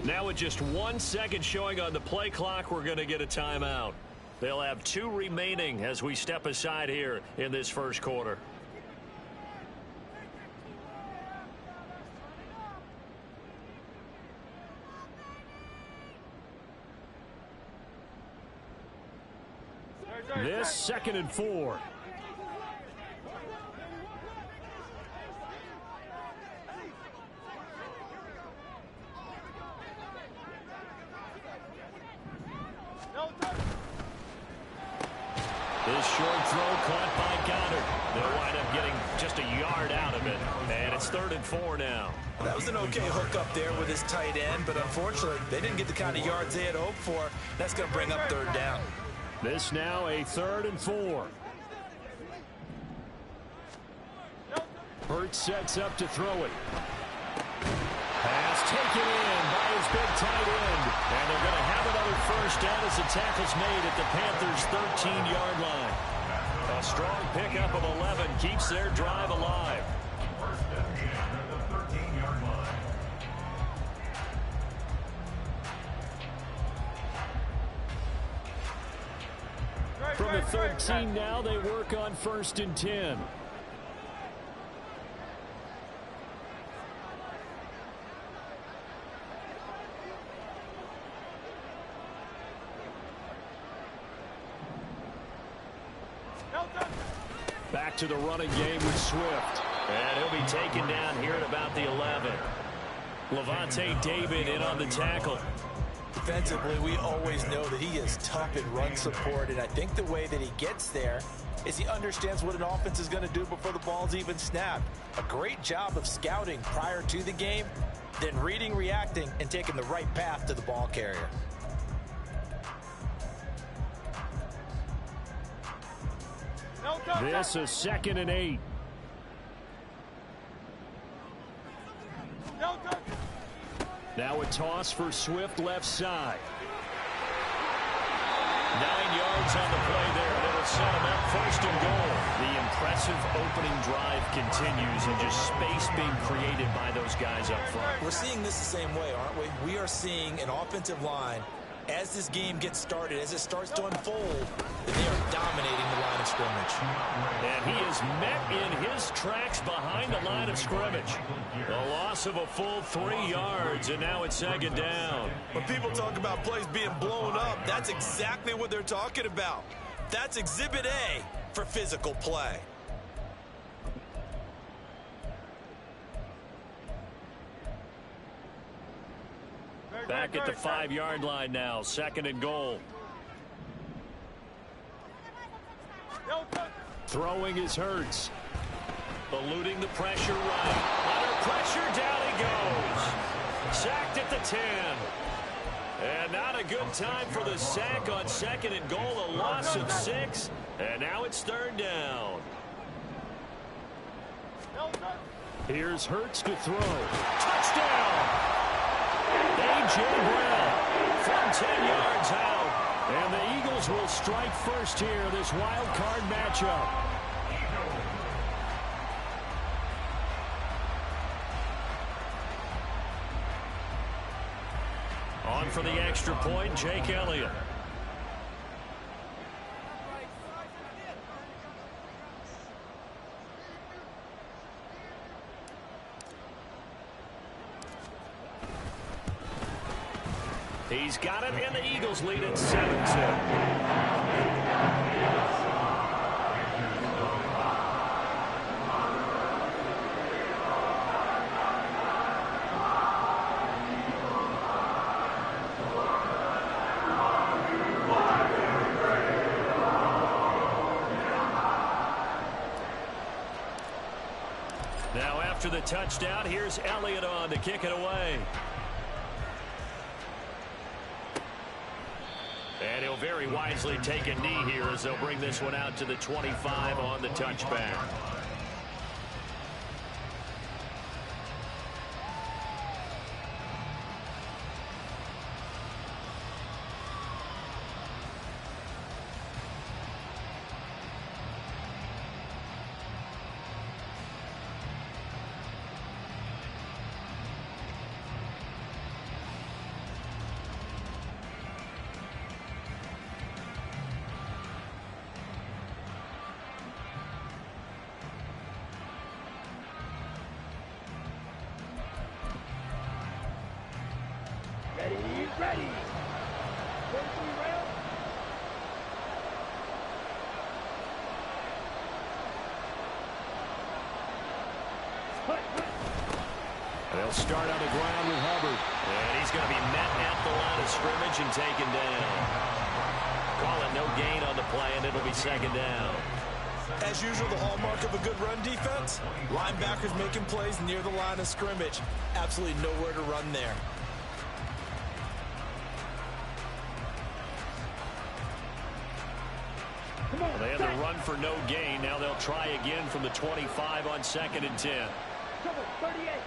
Now with just 1 second showing on the play clock, we're going to get a timeout. They'll have 2 remaining as we step aside here in this first quarter. This 2nd and 4. This short throw caught by Goddard. They'll wind up getting just a yard out of it. And it's 3rd and 4 now. That was an okay hook up there with his tight end, but unfortunately, they didn't get the kind of yards they had hoped for. That's going to bring up 3rd down. This now a 3rd and 4. Hurts sets up to throw it. Pass taken in by his big tight end. And they're going to have another first down as the tackle's made at the Panthers' 13-yard line. A strong pickup of 11 keeps their drive alive. From the 13 now, they work on 1st and 10. Back to the running game with Swift. And he'll be taken down here at about the 11. Levante David in on the tackle. Defensively, we always know that he is tough in run support, and I think the way that he gets there is he understands what an offense is going to do before the ball's even snapped. A great job of scouting prior to the game, then reading, reacting, and taking the right path to the ball carrier. This is 2nd and 8. Now a toss for Swift left side. 9 yards on the play there, and it'll set him up 1st and goal. The impressive opening drive continues, and just space being created by those guys up front. We're seeing this the same way, aren't we? We are seeing an offensive line, as this game gets started, as it starts to unfold, that they are dominating the line of scrimmage. And he is met in his tracks behind the line of scrimmage. A loss of a full 3 yards, and now it's 2nd down. When people talk about plays being blown up, that's exactly what they're talking about. That's Exhibit A for physical play. Back at the 5-yard line now, 2nd and goal. Throwing is Hurts. Eluding the pressure right. Under pressure, down he goes. Sacked at the 10. And not a good time for the sack on 2nd and goal. A loss of 6. And now it's 3rd down. Here's Hurts to throw. Touchdown! A.J. Brown from 10 yards out. And the Eagles will strike first here, this wild card matchup. On for the extra point, Jake Elliott. He's got it, and the Eagles lead at 7-2. Now after the touchdown, here's Elliott on to kick it away. And he'll very wisely take a knee here as they'll bring this one out to the 25 on the touchback. ready. 43 rail. They'll start on the ground with Hubbard. And he's going to be met at the line of scrimmage and taken down. Call it no gain on the play, and it'll be second down. As usual, the hallmark of a good run defense, linebackers making plays near the line of scrimmage. Absolutely nowhere to run there. They had the run for no gain. Now they'll try again from the 25 on 2nd and 10. 38.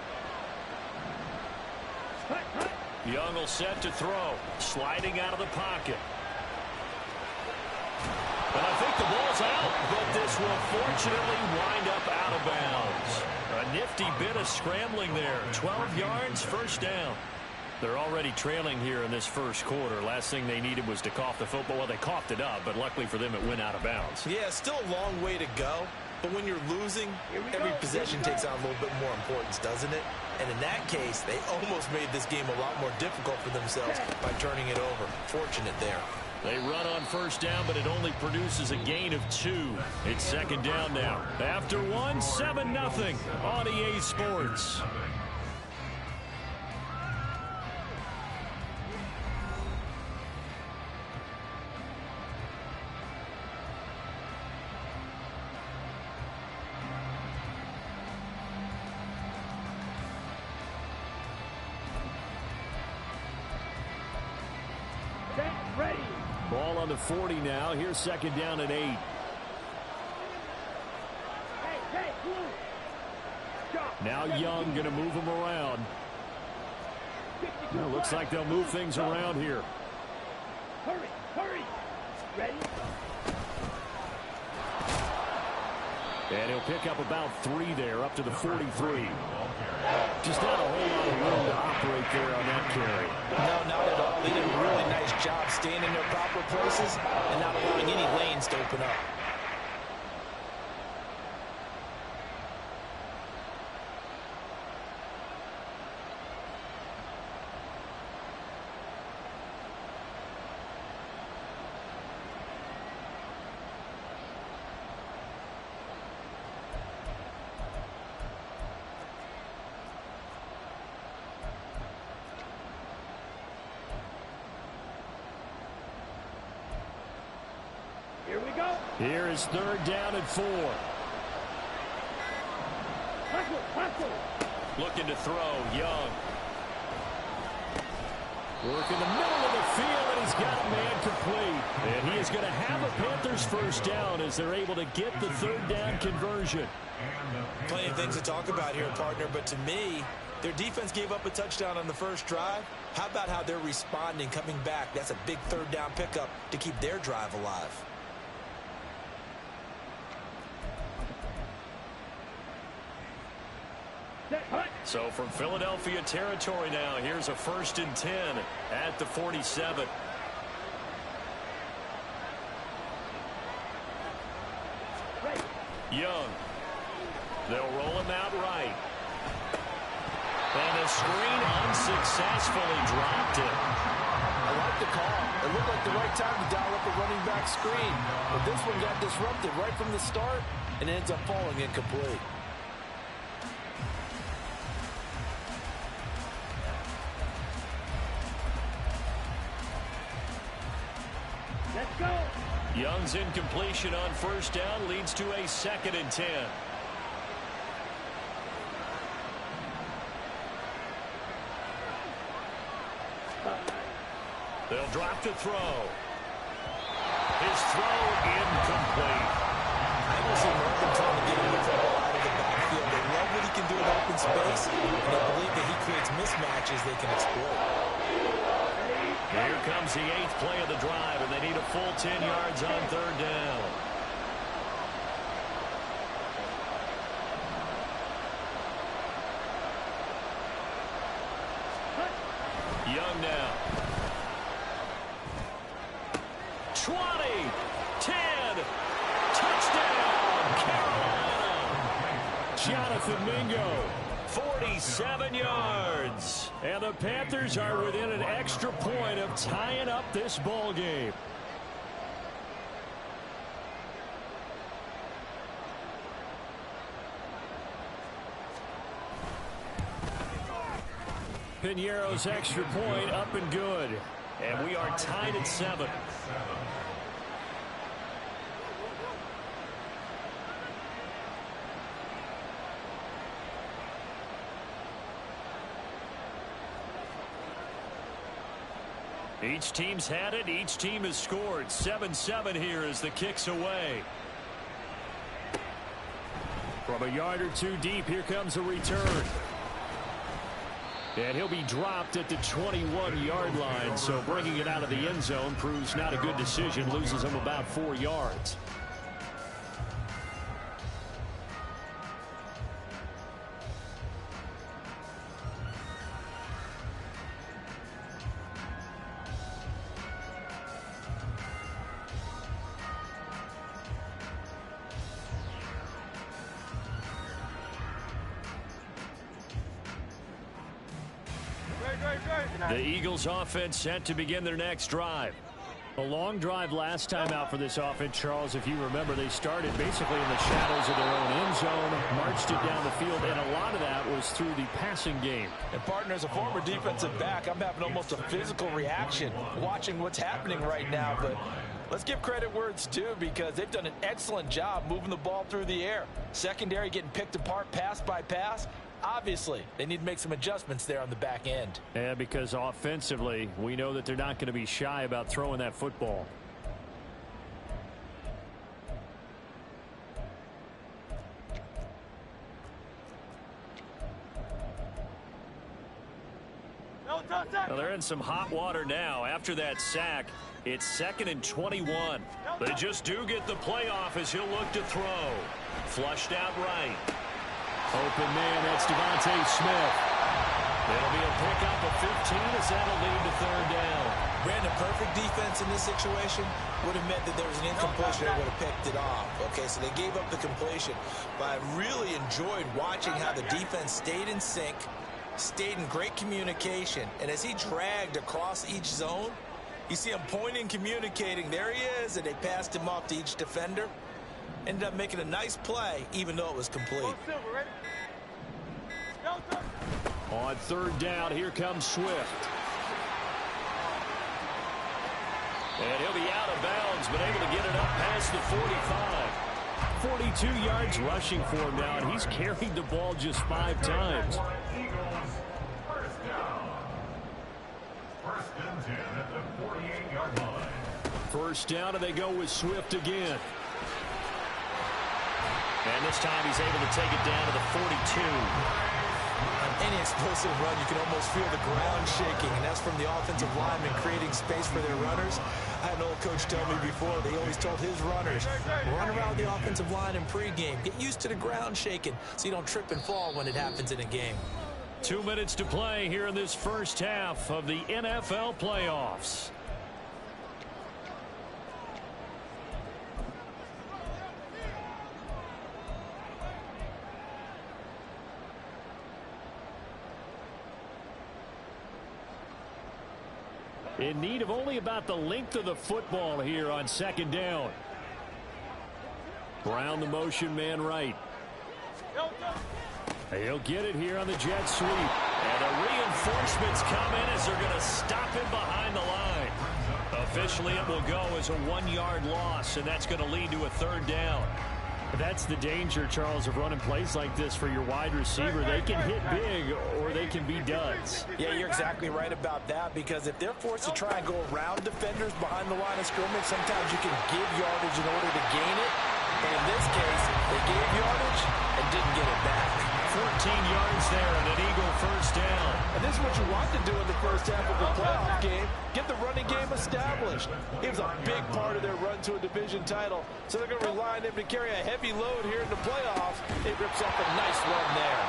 Young will set to throw. Sliding out of the pocket. And I think the ball's out, but this will fortunately wind up out of bounds. A nifty bit of scrambling there. 12 yards, first down. They're already trailing here in this first quarter. Last thing they needed was to cough the football. Well, they coughed it up, but luckily for them, it went out of bounds. Yeah, still a long way to go. But when you're losing, every possession takes on a little bit more importance, doesn't it? And in that case, they almost made this game a lot more difficult for themselves by turning it over. Fortunate there. They run on first down, but it only produces a gain of 2. It's second down now. After 1, 7-0 on EA Sports. Ready. Ball on the 40 now. Here's second down and 8. Hey, blue. Stop. Now Young going to move him around. Well, looks like they'll move things around here. Hurry. Ready. And he'll pick up about 3 there, up to the 43. Just not a whole lot of room to operate there on that carry. No, not at all. They did a really nice job staying in their proper places and not allowing any lanes to open up. Here we go. Here is third down and 4. Hustle. Looking to throw, Young. Work in the middle of the field, and he's got a man complete. And he is going to have a Panthers first down as they're able to get the third down conversion. Plenty of things to talk about here, partner, but to me, their defense gave up a touchdown on the first drive. How about how they're responding, coming back? That's a big third down pickup to keep their drive alive. So from Philadelphia territory now, here's a 1st and 10 at the 47. Young. They'll roll him out right. And the screen unsuccessfully dropped it. I like the call. It looked like the right time to dial up a running back screen. But this one got disrupted right from the start and ends up falling incomplete. Let's go. Young's incompletion on first down leads to a 2nd and 10. They'll drop to throw. His throw incomplete. I almost see Markham trying to get him the football out of the backfield. They love what he can do in open space, and they believe that he creates mismatches they can exploit. Here comes the 8th play of the drive, and they need a full 10 yards on third down. Young now. 20, 10, touchdown, Carolina. Jonathan Mingo 47 yards. And the Panthers are within an extra point of tying up this ball game. Piñeiro's extra point up and good. And we are tied at 7. Each team's had it. Each team has scored. 7-7 here as the kick's away. From a yard or two deep, here comes a return. And he'll be dropped at the 21-yard line, so bringing it out of the end zone proves not a good decision. Loses him about 4 yards. The Eagles offense set to begin their next drive. A long drive last time out for this offense, Charles. If you remember, they started basically in the shadows of their own end zone, marched it down the field, and a lot of that was through the passing game. And partner, as a former defensive back, I'm having almost a physical reaction watching what's happening right now. But let's give credit where it's due, because they've done an excellent job moving the ball through the air. Secondary getting picked apart pass by pass. Obviously, they need to make some adjustments there on the back end. Yeah, because offensively, we know that they're not going to be shy about throwing that football. Well, they're in some hot water now. After that sack, it's 2nd and 21. They just do get the playoff as he'll look to throw. Flushed out right. Open man, that's Devontae Smith. It'll be a pickup of 15 as that'll lead to 3rd down. Brandon, perfect defense in this situation would have meant that there was an incompletion. They would have picked it off. Okay, so they gave up the completion. But I really enjoyed watching how the defense stayed in sync, stayed in great communication. And as he dragged across each zone, you see him pointing, communicating. There he is, and they passed him off to each defender. Ended up making a nice play, even though it was complete. On 3rd down, here comes Swift. And he'll be out of bounds, but able to get it up past the 45. 42 yards rushing for him now, and he's carried the ball just 5 times. First down, and they go with Swift again. And this time he's able to take it down to the 42. On any explosive run, you can almost feel the ground shaking, and that's from the offensive linemen creating space for their runners. I had an old coach tell me before, they always told his runners, run around the offensive line in pregame. Get used to the ground shaking so you don't trip and fall when it happens in a game. 2 minutes to play here in this first half of the NFL playoffs. In need of only about the length of the football here on 2nd down. Brown the motion man right. He'll get it here on the jet sweep. And the reinforcements come in as they're going to stop him behind the line. Officially, it will go as a 1-yard loss, and that's going to lead to a 3rd down. That's the danger, Charles, of running plays like this for your wide receiver. They can hit big or they can be duds. Yeah, you're exactly right about that, because if they're forced to try and go around defenders behind the line of scrimmage, sometimes you can give yardage in order to gain it. And in this case, they gave yardage and didn't get it back. 14 yards there and an Eagle first down. And this is what you want to do in the first half of a playoff game. Get the running game established. He was a big part of their run to a division title. So they're going to rely on him to carry a heavy load here in the playoffs. It rips off a nice run there.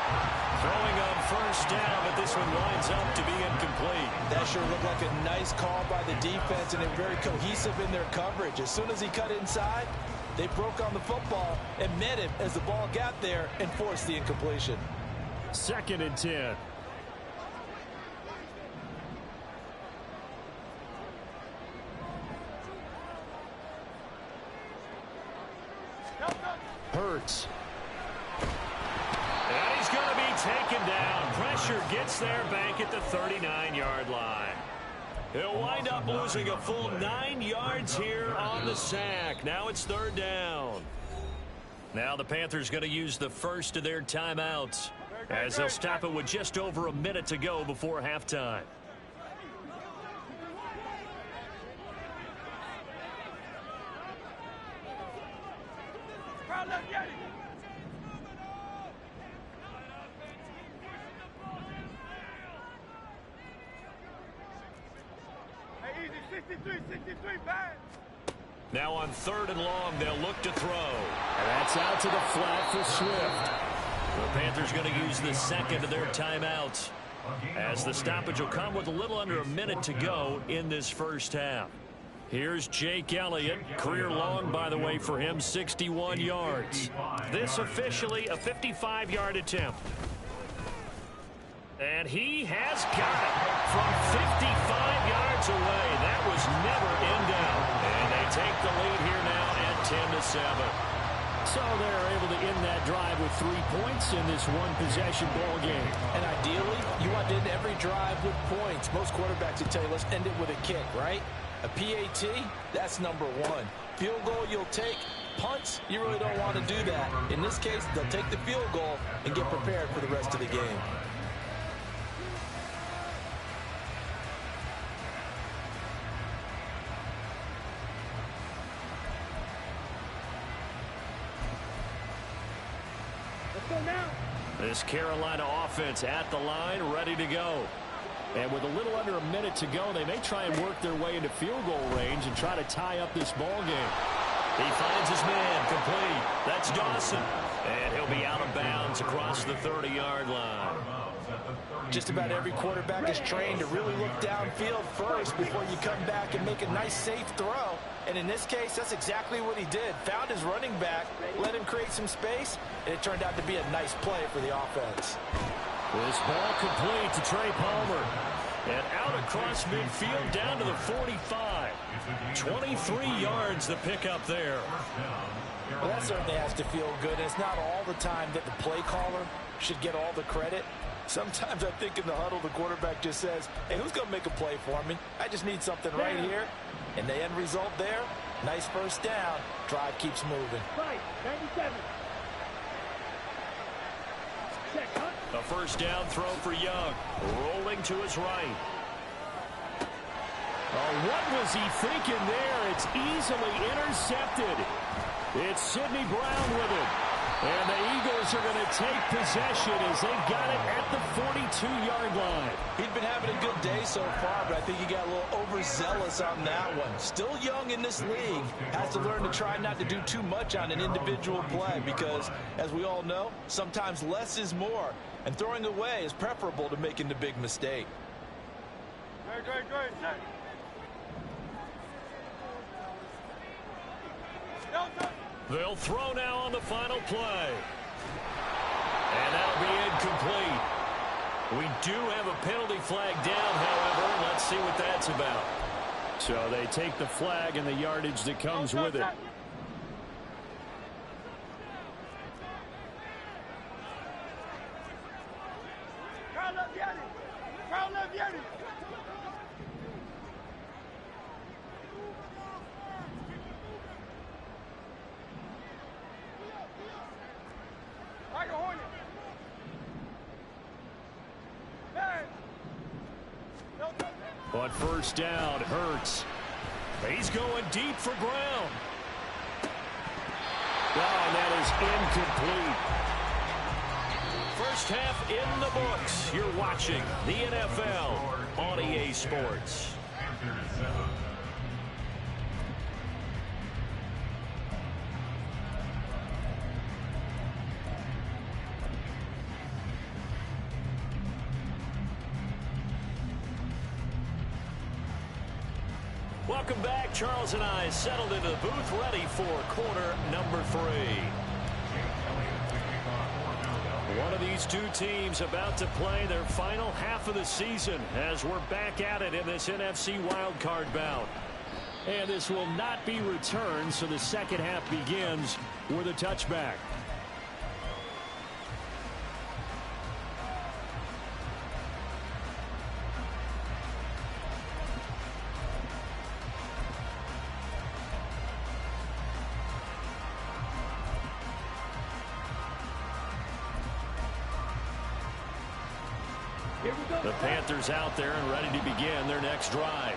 Throwing on first down, but this one winds up to be incomplete. That sure looked like a nice call by the defense, and they're very cohesive in their coverage. As soon as he cut inside, they broke on the football and met him as the ball got there and forced the incompletion. 2nd and 10. Hurts. And he's going to be taken down. Pressure gets there back at the 39-yard line. He'll wind up losing a full 9 yards here on the sack. Now it's 3rd down. Now the Panthers going to use the first of their timeouts as they'll stop it with just over a minute to go before halftime. Now on 3rd and long, they'll look to throw. And that's out to the flat for Swift. The Panthers going to use the 2nd of their timeouts as the stoppage will come with a little under a minute to go in this first half. Here's Jake Elliott. Career long, by the way, for him, 61 yards. This officially a 55-yard attempt. And he has got it from 55 yards away. That was never in doubt. And they take the lead here now at 10-7. So they're able to end that drive with 3 points in this one-possession ball game. And ideally, you want to end every drive with points. Most quarterbacks would tell you, let's end it with a kick, right? A PAT, that's number 1. Field goal you'll take. Punts, you really don't want to do that. In this case, they'll take the field goal and get prepared for the rest of the game. This Carolina offense at the line, ready to go. And with a little under a minute to go, they may try and work their way into field goal range and try to tie up this ball game. He finds his man complete. That's Dawson. And he'll be out of bounds across the 30-yard line. Just about every quarterback is trained to really look downfield first before you come back and make a nice, safe throw. And in this case, that's exactly what he did. Found his running back, let him create some space, and it turned out to be a nice play for the offense. This ball complete to Trey Palmer. And out across midfield down to the 45. 23 yards the pickup there. Well, that certainly has to feel good. And it's not all the time that the play caller should get all the credit. Sometimes I think in the huddle, the quarterback just says, hey, who's going to make a play for me? I just need something right here. And the end result there, nice first down. Drive keeps moving. 97. A first down throw for Young. Rolling to his right. Oh, what was he thinking there? It's easily intercepted. It's Sidney Brown with it. And the Eagles are going to take possession as they've got it at the 42-yard line. He'd been having a good day so far, but I think he got a little overzealous on that one. Still young in this league. Has to learn to try not to do too much on an individual play because, as we all know, sometimes less is more. And throwing away is preferable to making the big mistake. Great. They'll throw now on the final play. And that'll be incomplete. We do have a penalty flag down, however. Let's see what that's about. So they take the flag and the yardage that comes with it. On first down, Hurts. He's going deep for Brown. Oh, and that is incomplete. First half in the books. You're watching the NFL on EA Sports. Welcome back. Charles and I settled into the booth, ready for quarter number 3. One of these two teams about to play their final half of the season as we're back at it in this NFC wildcard bout. And this will not be returned, so the second half begins with a touchback. The Panthers out there and ready to begin their next drive.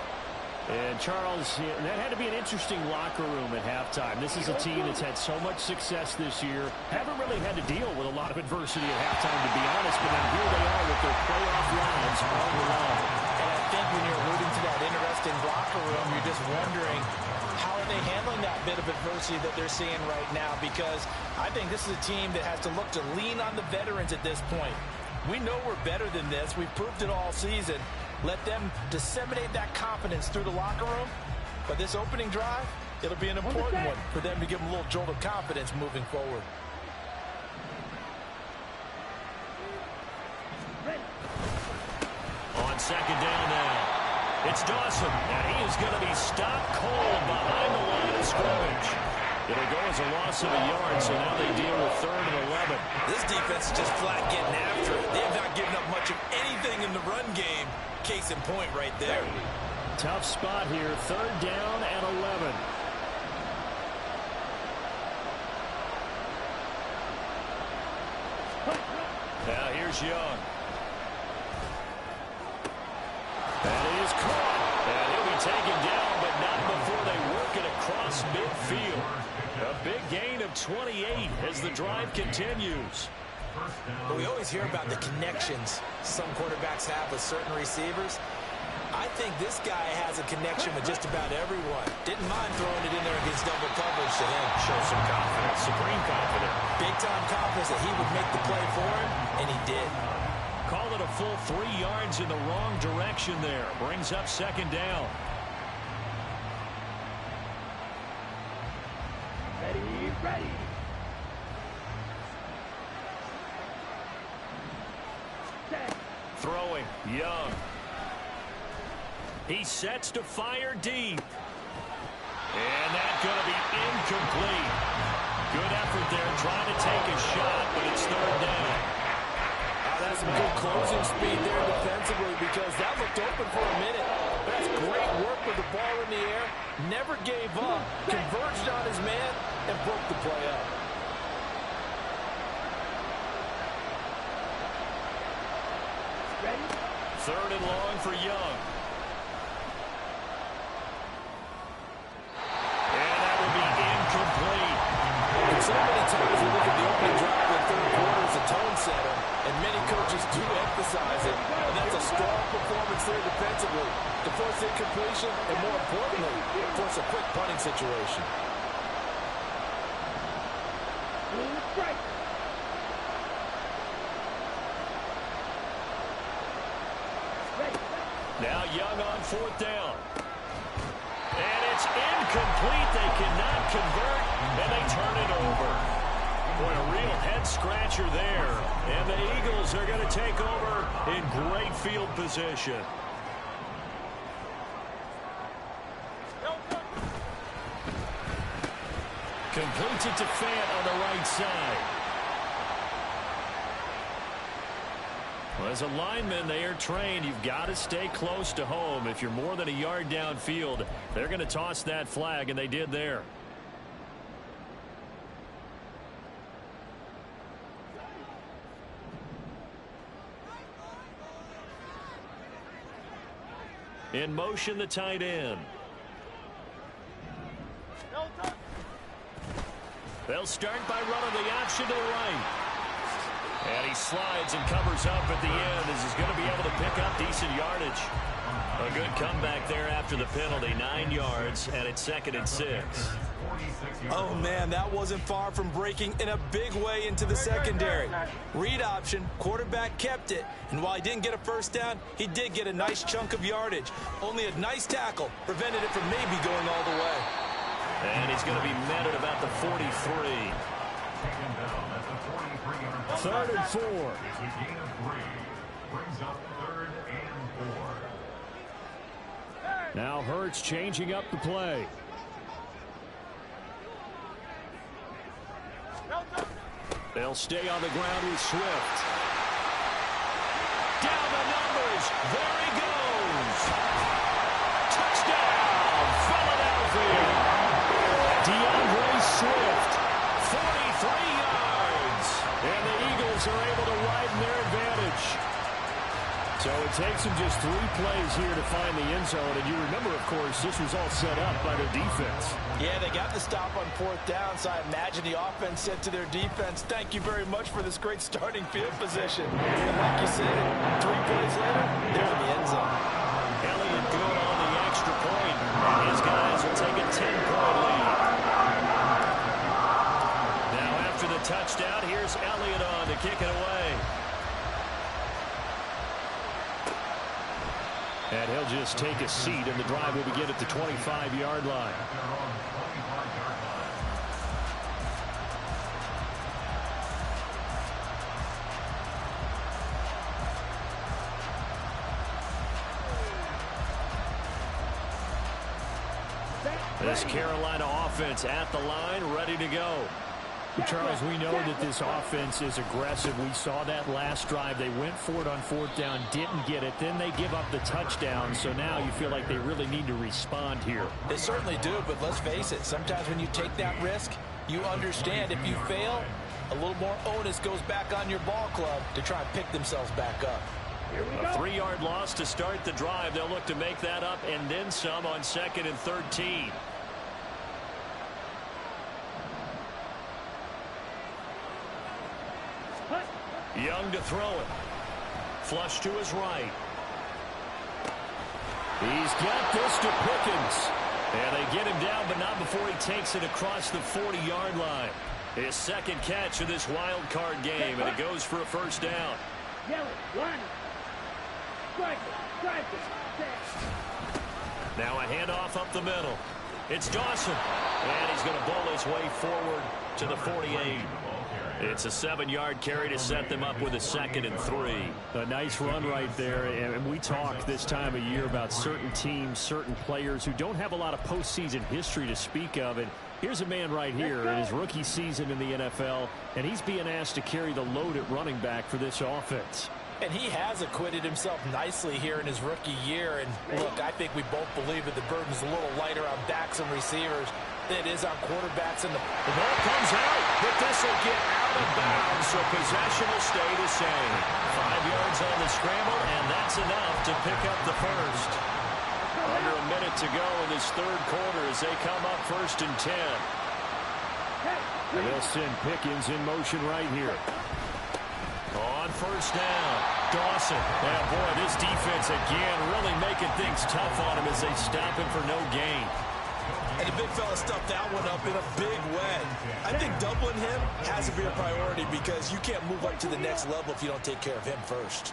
And Charles, that had to be an interesting locker room at halftime. This is a team that's had so much success this year. Haven't really had to deal with a lot of adversity at halftime, to be honest. But now here they are with their playoff lives all along. And I think when you're alluding to that interesting locker room, you're just wondering, how are they handling that bit of adversity that they're seeing right now? Because I think this is a team that has to look to lean on the veterans at this point. We know we're better than this. We've proved it all season. Let them disseminate that confidence through the locker room. But this opening drive, it'll be an important one for them to give them a little jolt of confidence moving forward. On second down now, it's Dawson. And he is going to be stopped cold behind the line of scrimmage. It'll go as a loss of a yard, so now they deal with 3rd and 11. This defense is just flat getting after it. They have not given up much of anything in the run game. Case in point right there. Tough spot here, 3rd down and 11. Now here's Young. And he is caught. And he'll be taken down, but not before they work it across midfield. A big gain of 28 as the drive continues. But we always hear about the connections some quarterbacks have with certain receivers. I think this guy has a connection with just about everyone. Didn't mind throwing it in there against double coverage to him. Show some confidence, supreme confidence. Big-time confidence that he would make the play for him, and he did. Call it a full 3 yards in the wrong direction there. Brings up 2nd down. Ready. Throwing, Young. He sets to fire deep. And that's going to be incomplete. Good effort there trying to take a shot, but it's 3rd down. That's some good closing speed there defensively, because that looked open for a minute. That's great work with the ball in the air. Never gave up. Converged on his man and broke the play up. Ready? 3rd and long for Young. And that will be incomplete. And so many times we look at the opening drive in the 3rd quarter as a tone setter, and many coaches do emphasize it. And that's a strong performance there defensively to force incompletion and, more importantly, force a quick punting situation. Right. Now Young on 4th down. And it's incomplete. They cannot convert, and they turn it over. Boy, a real head-scratcher there. And the Eagles are going to take over in great field position. Completes it to Fant on the right side. Well, as a lineman, they are trained. You've got to stay close to home. If you're more than a yard downfield, they're going to toss that flag, and they did there. In motion, the tight end. They'll start by running the option to the right. And he slides and covers up at the end as he's going to be able to pick up decent yardage. A good comeback there after the penalty. 9 yards, and it's 2nd and 6. Oh, man, that wasn't far from breaking in a big way into the secondary. Read option, quarterback kept it. And while he didn't get a first down, he did get a nice chunk of yardage. Only a nice tackle prevented it from maybe going all the way. And he's going to be met at about the 43. 3rd and 4. It's a gain of 3. Brings up 3rd and 4. Now Hurts changing up the play. They'll stay on the ground with Swift. Down the numbers. There he goes. Touchdown, Philadelphia. DeAndre Swift, 43 yards. And the Eagles are able to widen their advantage. So it takes them just 3 plays here to find the end zone. And you remember, of course, this was all set up by their defense. Yeah, they got the stop on 4th down, so I imagine the offense said to their defense, thank you very much for this great starting field position. And like you said, 3 plays later, they're in the end zone. Elliott good on the extra point. And his guys will take a 10-point lead. Now after the touchdown, here's Elliott on to kick it away. And he'll just take a seat, and the drive will begin at the 25-yard line. This Carolina offense at the line, ready to go. Charles, we know that this offense is aggressive. We saw that last drive. They went for it on 4th down, didn't get it. Then they give up the touchdown. So now you feel like they really need to respond here. They certainly do, but let's face it. Sometimes when you take that risk, you understand if you fail, a little more onus goes back on your ball club to try and pick themselves back up. A 3-yard loss to start the drive. They'll look to make that up and then some on 2nd and 13. Young to throw it. Flush to his right. He's got this to Pickens. And they get him down, but not before he takes it across the 40-yard line. His 2nd catch of this wild card game, and it goes for a 1st down. Now a handoff up the middle. It's Dawson. And he's going to bowl his way forward to the 48. It's a 7-yard carry to set them up with a 2nd and 3. A nice run right there. And we talk this time of year about certain teams, certain players who don't have a lot of postseason history to speak of. And here's a man right here in his rookie season in the NFL, and he's being asked to carry the load at running back for this offense. And he has acquitted himself nicely here in his rookie year. And look, I think we both believe that the burden's a little lighter on backs and receivers than it is on quarterbacks. And the ball comes out, but this will get out of bounds, so possession will stay the same. 5 yards on the scramble, and that's enough to pick up the first. Under a minute to go in this 3rd quarter as they come up 1st and 10. And they'll send Pickens in motion right here. On 1st down, Dawson. And boy, this defense again really making things tough on him as they stop him for no gain. And the big fella stuffed that one up in a big way. I think doubling him has to be a priority because you can't move up to the next level if you don't take care of him first.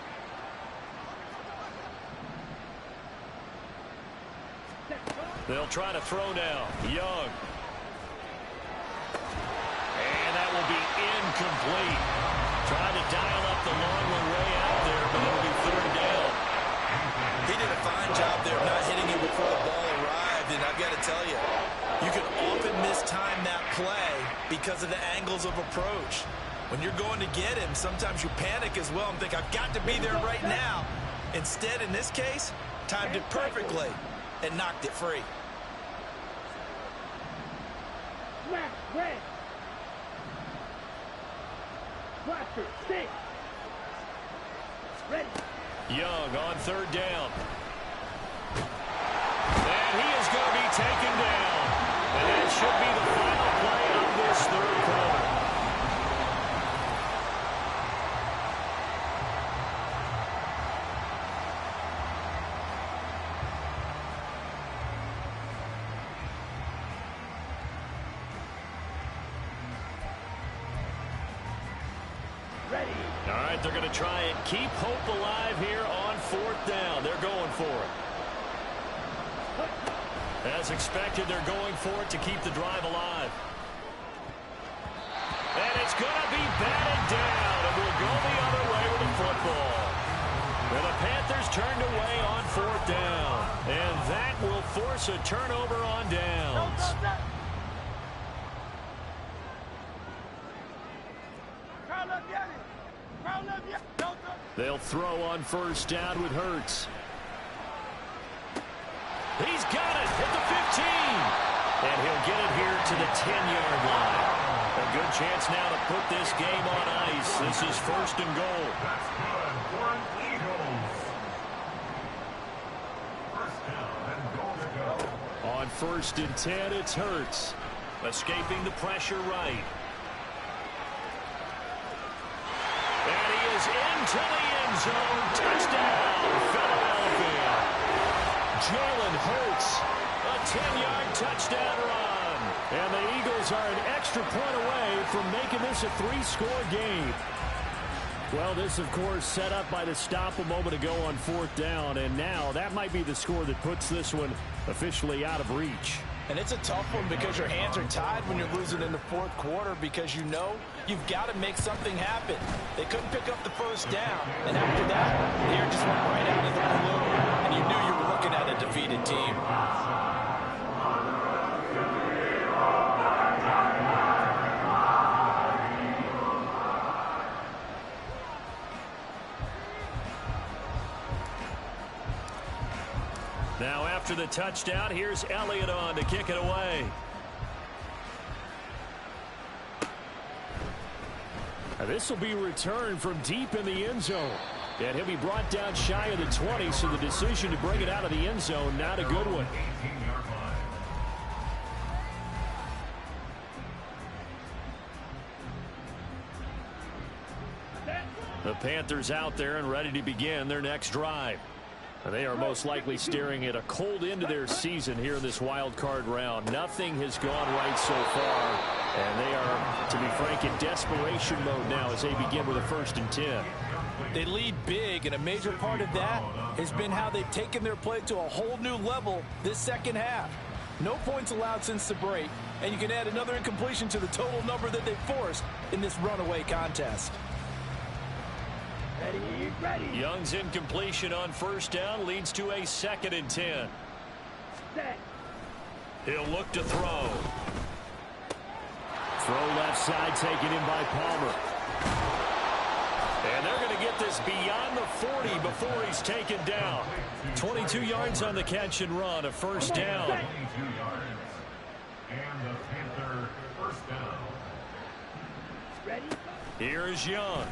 They'll try to throw now. Young. And that will be incomplete. Trying to dial up the long one way out there, but it'll be 3rd down. He did a fine job there of not hitting it before the ball arrived, and I've got to tell you, you can often mistime that play because of the angles of approach. When you're going to get him, sometimes you panic as well and think, I've got to be there right now. Instead, in this case, timed it perfectly and knocked it free. Young on 3rd down. And he is going to be taken down. And that should be the final play of this 3rd quarter. All right, they're going to try and keep hope alive here on 4th down. They're going for it. As expected, they're going for it to keep the drive alive. And it's going to be batted down. And will go the other way with the football. And the Panthers turned away on 4th down. And that will force a turnover on downs. They'll throw on 1st down with Hurts. He's got it at the 15. And he'll get it here to the 10-yard line. A good chance now to put this game on ice. This is 1st and goal. That's good for an Eagles. 1st down and goal to go. On 1st and 10, it's Hurts. Escaping the pressure right. And he is into the end zone. Touchdown, Philadelphia. Jalen Hurts, a 10-yard touchdown run. And the Eagles are an extra point away from making this a 3-score game. Well, this, of course, set up by the stop a moment ago on 4th down. And now that might be the score that puts this one officially out of reach. And it's a tough one because your hands are tied when you're losing in the 4th quarter because you know you've got to make something happen. They couldn't pick up the 1st down. And after that, the air just went right out of the balloon. And you knew you were looking at a defeated team. Now after the touchdown, here's Elliott on to kick it away. Now this will be returned from deep in the end zone. And he'll be brought down shy of the 20, so the decision to bring it out of the end zone, not a good one. 18-yard line. The Panthers out there and ready to begin their next drive. They are most likely staring at a cold end to their season here in this wild card round. Nothing has gone right so far, and they are, to be frank, in desperation mode now as they begin with a 1st and 10. They lead big, and a major part of that has been how they've taken their play to a whole new level this second half. No points allowed since the break, and you can add another incompletion to the total number that they've forced in this runaway contest. Ready, ready. Young's incompletion on 1st down leads to a 2nd and 10. Set. He'll look to throw. Throw left side taken in by Palmer. And they're going to get this beyond the 40 before he's taken down. 22 yards on the catch and run, a 1st down. 22 yards. And the Panther 1st down. Ready. Here's Young.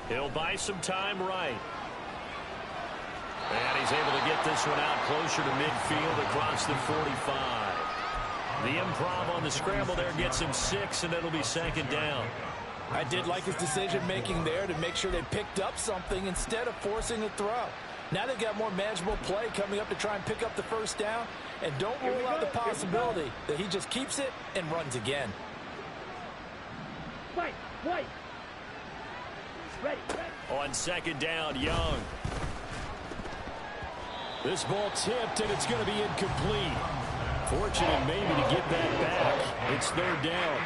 He'll buy some time right. And he's able to get this one out closer to midfield across the 45. The improv on the scramble there gets him 6, and it'll be 2nd down. I did like his decision-making there to make sure they picked up something instead of forcing a throw. Now they've got more manageable play coming up to try and pick up the 1st down. And don't rule out the possibility that he just keeps it and runs again. Fight, white. Ready, ready. On 2nd down, Young. This ball tipped, and it's going to be incomplete. Fortunate maybe to get that back. It's 3rd down.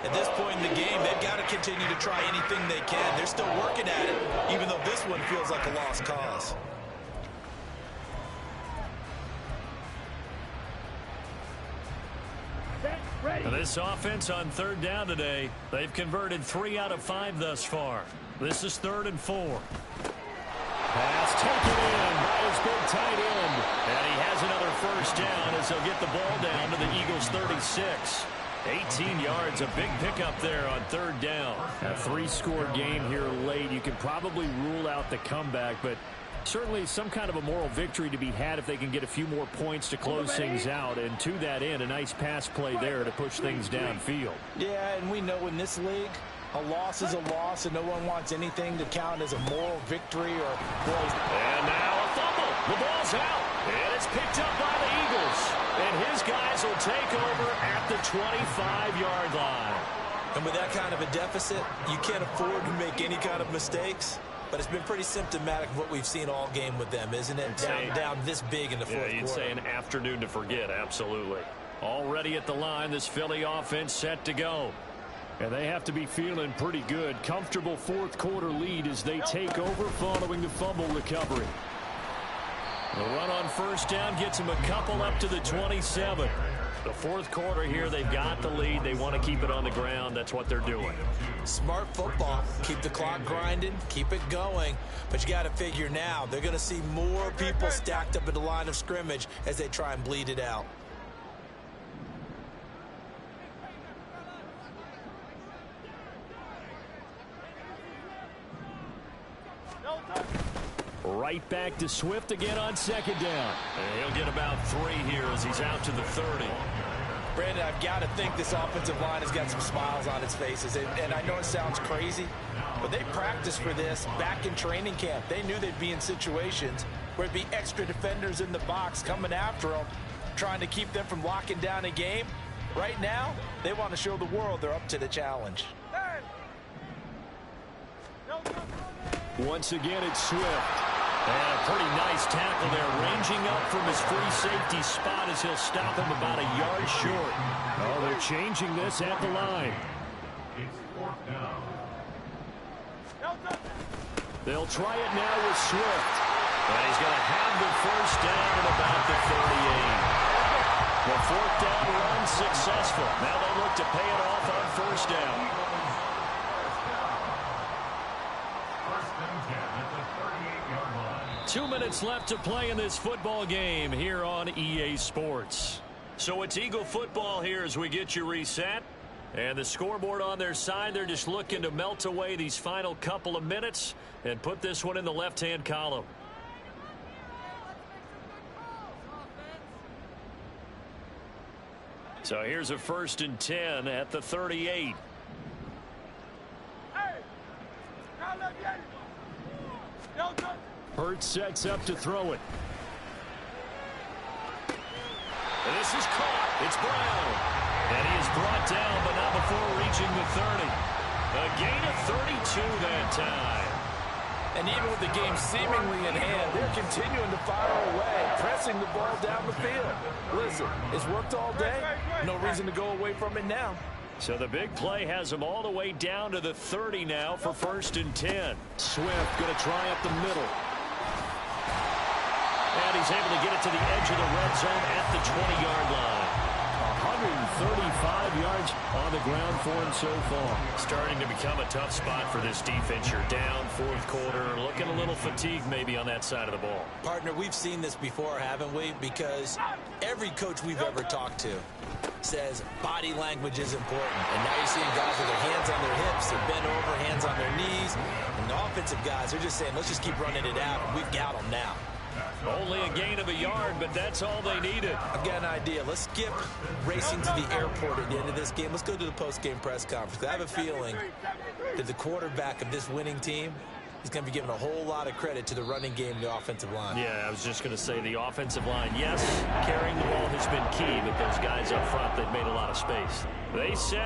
At this point in the game, they've got to continue to try anything they can. They're still working at it, even though this one feels like a lost cause. Set, ready. Now this offense on 3rd down today, they've converted 3 out of 5 thus far. This is 3rd and 4. Pass taken in by his big tight end. And he has another 1st down as they'll get the ball down to the Eagles' 36. 18 yards, a big pickup there on 3rd down. A 3-score game here late. You can probably rule out the comeback, but certainly some kind of a moral victory to be had if they can get a few more points to close things out. And to that end, a nice pass play there to push things downfield. Yeah, and we know in this league, a loss is a loss, and no one wants anything to count as a moral victory or boys. And now a fumble. The ball's out. And it's picked up by the Eagles. And his guys will take over at the 25-yard line. And with that kind of a deficit, you can't afford to make any kind of mistakes. But it's been pretty symptomatic of what we've seen all game with them, isn't it? Down this big in the 4th quarter. You'd say an afternoon to forget, absolutely. Already at the line, this Philly offense set to go. And they have to be feeling pretty good. Comfortable fourth quarter lead as they take over following the fumble recovery. The run on first down gets them a couple up to the 27. The fourth quarter here, they've got the lead. They want to keep it on the ground. That's what they're doing. Smart football. Keep the clock grinding. Keep it going. But you got to figure now, they're going to see more people stacked up in the line of scrimmage as they try and bleed it out. Right back to Swift again on second down. And he'll get about 3 here as he's out to the 30. Brandon, I've got to think this offensive line has got some smiles on its faces. And I know it sounds crazy, but they practiced for this back in training camp. They knew they'd be in situations where it'd be extra defenders in the box coming after them, trying to keep them from locking down a game. Right now, they want to show the world they're up to the challenge. Once again, it's Swift. And a pretty nice tackle there, ranging up from his free safety spot as he'll stop him about a yard short. Oh, they're changing this at the line. It's 4th down. They'll try it now with Swift. And he's going to have the first down at about the 38. The fourth down run successful. Now they look to pay it off on first down. 1st and 10 at the 38-yard line. 2 minutes left to play in this football game here on EA Sports. So it's Eagle football here as we get you reset. And the scoreboard on their side, they're just looking to melt away these final couple of minutes and put this one in the left-hand column. So here's a 1st and 10 at the 38. Hurts sets up to throw it. And this is caught. It's Brown. And he is brought down, but not before reaching the 30. A gain of 32 that time. And even with the game seemingly in hand, they're continuing to fire away, pressing the ball down the field. Listen, it's worked all day. No reason to go away from it now. So the big play has him all the way down to the 30 now for 1st and 10. Swift going to try up the middle. And he's able to get it to the edge of the red zone at the 20-yard line. 135 yards on the ground for him so far. Starting to become a tough spot for this defense. You're down fourth quarter, looking a little fatigued maybe on that side of the ball. Partner, we've seen this before, haven't we? Because every coach we've ever talked to says body language is important. And now you're seeing guys with their hands on their hips, they're bent over, hands on their knees. And the offensive guys are just saying, let's just keep running it out, and we've got them now. Only a gain of a yard, but that's all they needed. I've got an idea. Let's skip racing to the airport at the end of this game. Let's go to the post-game press conference. I have a feeling that the quarterback of this winning team is going to be given a whole lot of credit to the running game and the offensive line. Yeah, I was just going to say the offensive line, yes, carrying the ball has been key, but those guys up front, they've made a lot of space. They said